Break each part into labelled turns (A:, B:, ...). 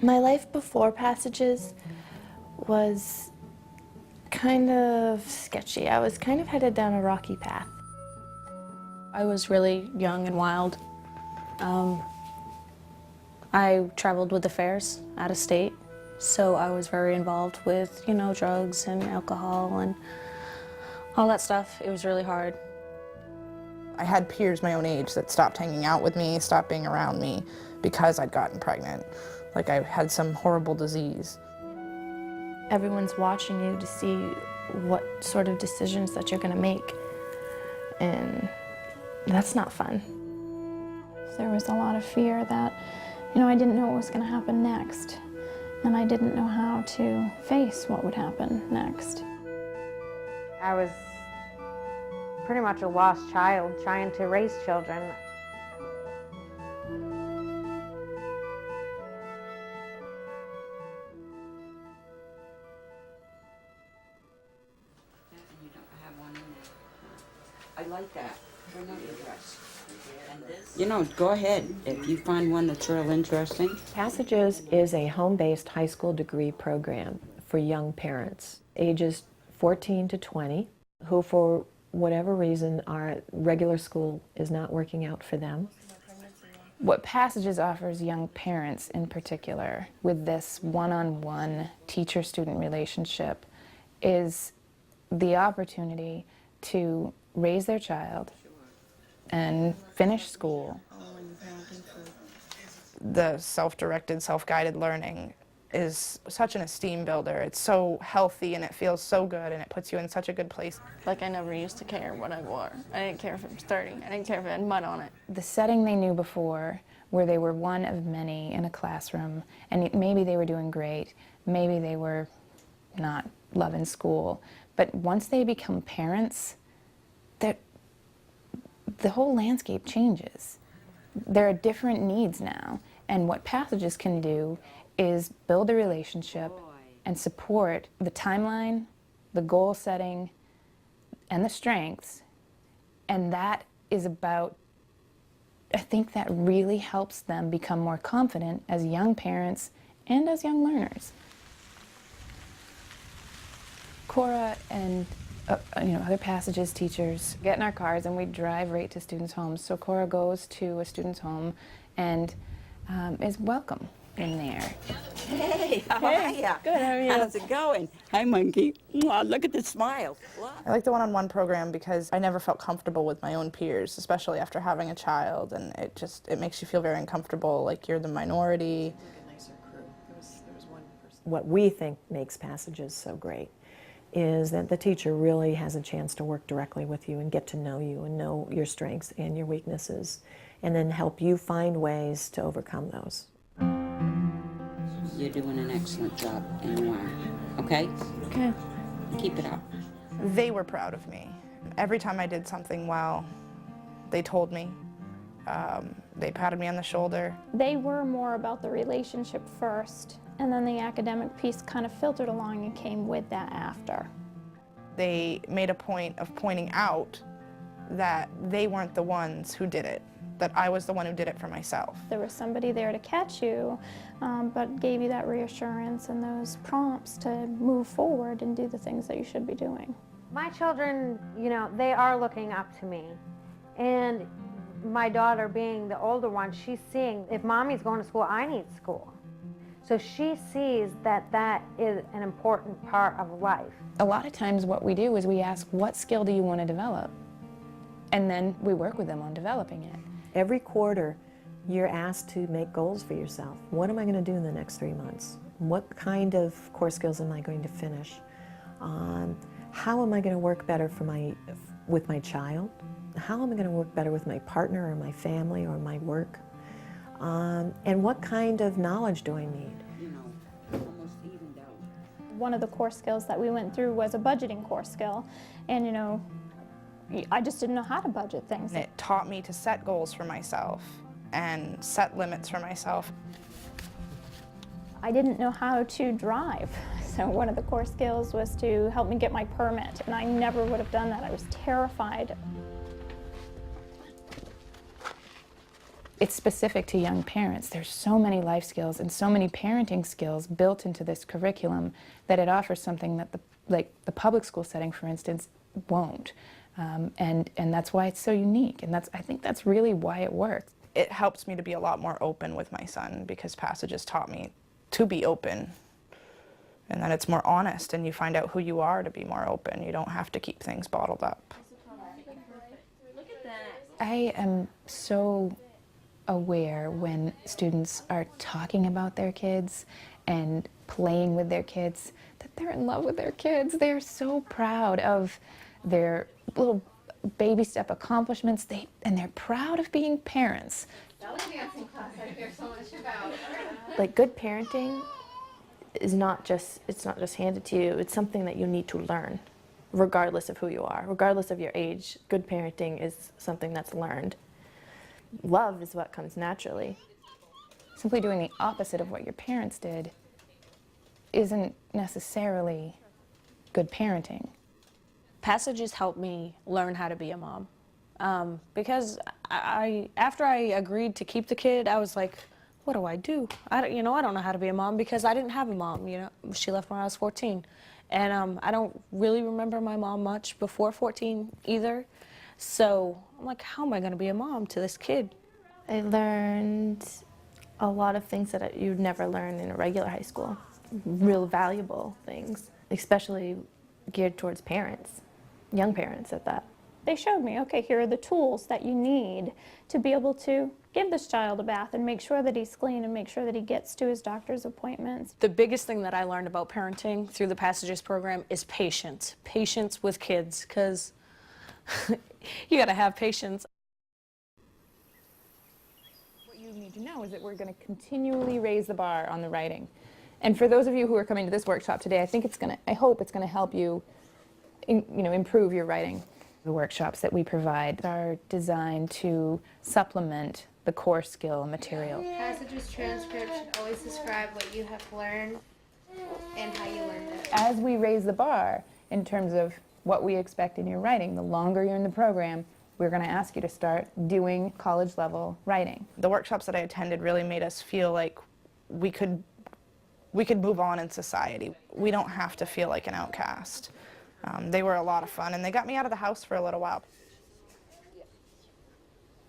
A: My life before Passages was kind of sketchy. I was kind of headed down a rocky path.
B: I was really young and wild. I traveled with the fairs out of state, so I was very involved with, drugs and alcohol and all that stuff. It was really hard.
C: I had peers my own age that stopped hanging out with me, stopped being around me because I'd gotten pregnant. Like I had some horrible disease.
A: Everyone's watching you to see what sort of decisions that you're going to make, and that's not fun.
D: There was a lot of fear that, I didn't know what was going to happen next, and I didn't know how to face what would happen next.
E: I was pretty much a lost child trying to raise children.
F: I like that. Turn out your dress. Go ahead if you find one that's real interesting.
G: Passages is a home-based high school degree program for young parents, ages 14 to 20, who for whatever reason our regular school is not working out for them.
H: What Passages offers young parents in particular with this one-on-one teacher-student relationship is the opportunity to raise their child and finish school.
C: The self-directed, self-guided learning is such an esteem builder. It's so healthy and it feels so good and it puts you in such a good place.
B: Like I never used to care what I wore. I didn't care if it was dirty. I didn't care if it had mud on it.
H: The setting they knew before, where they were one of many in a classroom, and maybe they were doing great, maybe they were not loving school, but once they become parents, the whole landscape changes. There are different needs now, and what Passages can do is build a relationship and support the timeline, the goal setting, and the strengths, and that is about, I think that really helps them become more confident as young parents and as young learners. Cora and other Passages teachers get in our cars and we drive right to students' homes. So Cora goes to a student's home and is welcome in there.
F: Hey, how are ya?
B: Good, how are you?
F: How's it going? Hi, monkey. Mwah, look at the smile.
C: I like the one-on-one program because I never felt comfortable with my own peers, especially after having a child, and it makes you feel very uncomfortable, like you're the minority.
G: What we think makes Passages so great is that the teacher really has a chance to work directly with you and get to know you and know your strengths and your weaknesses, and then help you find ways to overcome those.
F: You're doing an excellent job, and you are. Okay?
B: Okay.
F: Keep it up.
C: They were proud of me. Every time I did something well, they told me. They patted me on the shoulder.
D: They were more about the relationship first, and then the academic piece kind of filtered along and came with that after.
C: They made a point of pointing out that they weren't the ones who did it, that I was the one who did it for myself.
D: There was somebody there to catch you, but gave you that reassurance and those prompts to move forward and do the things that you should be doing.
E: My children, they are looking up to me. And my daughter being the older one, she's seeing if mommy's going to school, I need school. So she sees that that is an important part of life.
H: A lot of times what we do is we ask, what skill do you want to develop? And then we work with them on developing it.
G: Every quarter, you're asked to make goals for yourself. What am I going to do in the next 3 months? What kind of core skills am I going to finish? How am I going to work better with my child? How am I going to work better with my partner or my family or my work? And what kind of knowledge do I need?
F: Almost evened out.
D: One of the core skills that we went through was a budgeting core skill. And I just didn't know how to budget things.
C: And it taught me to set goals for myself and set limits for myself.
D: I didn't know how to drive. So one of the core skills was to help me get my permit. And I never would have done that. I was terrified.
H: it's specific to young parents. There's so many life skills and so many parenting skills built into this curriculum that it offers something that the public school setting, for instance, won't. And that's why it's so unique, and I think that's really why it works.
C: It helps me to be a lot more open with my son because Passages taught me to be open, and then it's more honest, and you find out who you are to be more open. You don't have to keep things bottled up.
H: I am so aware when students are talking about their kids and playing with their kids that they're in love with their kids. They're so proud of their little baby step accomplishments, and they're proud of being parents.
A: Like, good parenting is not just handed to you. It's something that you need to learn, regardless of who you are, regardless of your age. Good parenting is something that's learned. Love is what comes naturally.
H: Simply doing the opposite of what your parents did isn't necessarily good parenting.
B: Passages helped me learn how to be a mom. Because after I agreed to keep the kid, I was like, what do I do? I don't know how to be a mom because I didn't have a mom. She left when I was 14. And I don't really remember my mom much before 14 either. So I'm like, how am I going to be a mom to this kid?
A: I learned a lot of things that you'd never learn in a regular high school. Real valuable things, especially geared towards parents, young parents at that.
D: They showed me, okay, here are the tools that you need to be able to give this child a bath and make sure that he's clean and make sure that he gets to his doctor's appointments.
B: The biggest thing that I learned about parenting through the Passages program is patience. Patience with kids, because you gotta have patience.
H: What you need to know is that we're going to continually raise the bar on the writing. And for those of you who are coming to this workshop today, I hope it's going to help you, improve your writing. The workshops that we provide are designed to supplement the core skill material.
I: Passages transcript should always describe what you have learned and how you learned it.
H: As we raise the bar in terms of what we expect in your writing, the longer you're in the program, we're going to ask you to start doing college-level writing.
C: The workshops that I attended really made us feel like we could move on in society. We don't have to feel like an outcast. They were a lot of fun, and they got me out of the house for a little while.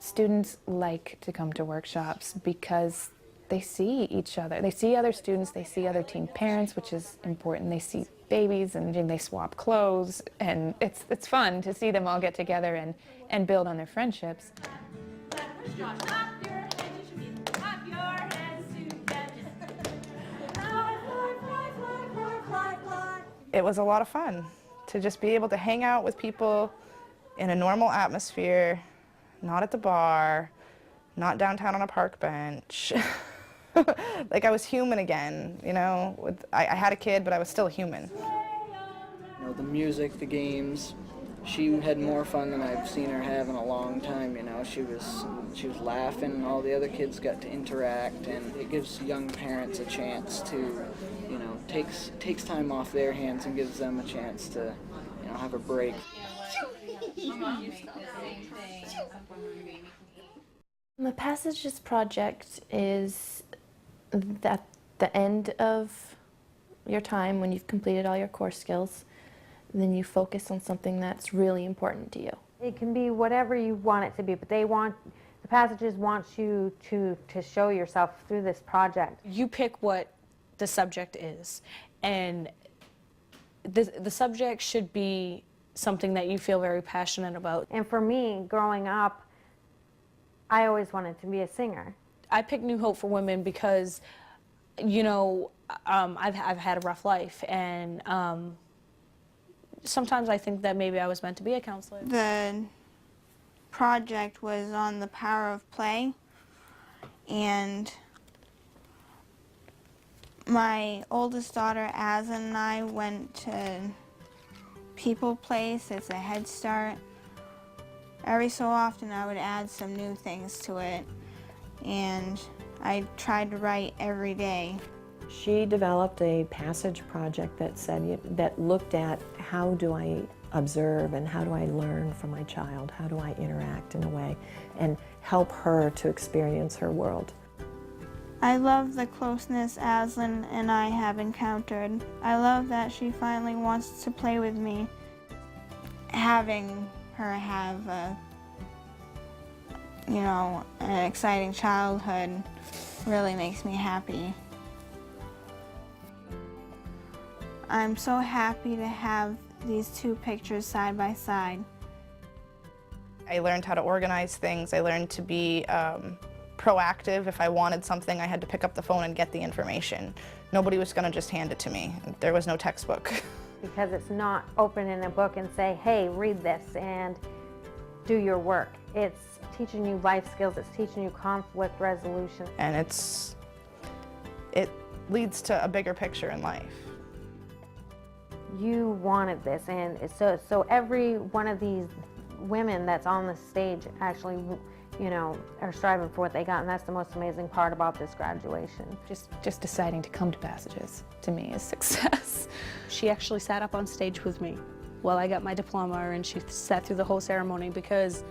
H: Students like to come to workshops because they see each other. They see other students, they see other teen parents, which is important. They see babies, and they swap clothes, and it's fun to see them all get together and build on their friendships.
C: It was a lot of fun to just be able to hang out with people in a normal atmosphere, not at the bar, not downtown on a park bench. Like I was human again, I had a kid, but I was still human.
J: The music, the games, she had more fun than I've seen her have in a long time, She was laughing, and all the other kids got to interact, and it gives young parents a chance to, takes time off their hands and gives them a chance to, have a break.
A: The Passages project is at the end of your time when you've completed all your core skills. Then you focus on something that's really important to you.
E: It can be whatever you want it to be, but the Passages want you to show yourself through this project.
B: You pick what the subject is, and the subject should be something that you feel very passionate about.
E: And for me, growing up, I always wanted to be a singer.
B: I picked New Hope for Women because, I've had a rough life, and sometimes I think that maybe I was meant to be a counselor.
K: The project was on the power of play, and my oldest daughter, Asa, and I went to People Place. It's a Head Start. Every so often I would add some new things to it, and I tried to write every day.
G: She developed a passage project that looked at how do I observe and how do I learn from my child, how do I interact in a way, and help her to experience her world.
K: I love the closeness Aslan and I have encountered. I love that she finally wants to play with me. Having her have an exciting childhood really makes me happy. I'm so happy to have these two pictures side by side.
C: I learned how to organize things. I learned to be proactive. If I wanted something, I had to pick up the phone and get the information. Nobody was going to just hand it to me. There was no textbook.
E: Because it's not open in a book and say, hey, read this and do your work. It's teaching you life skills. It's teaching you conflict resolution.
C: And it leads to a bigger picture in life.
E: You wanted this, and so every one of these women that's on the stage actually, are striving for what they got, and that's the most amazing part about this graduation.
H: Just deciding to come to Passages, to me, is success.
B: She actually sat up on stage with me while I got my diploma, and she sat through the whole ceremony because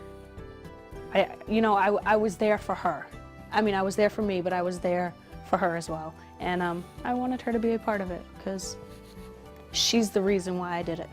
B: I was there for her. I mean, I was there for me, but I was there for her as well. And I wanted her to be a part of it because she's the reason why I did it.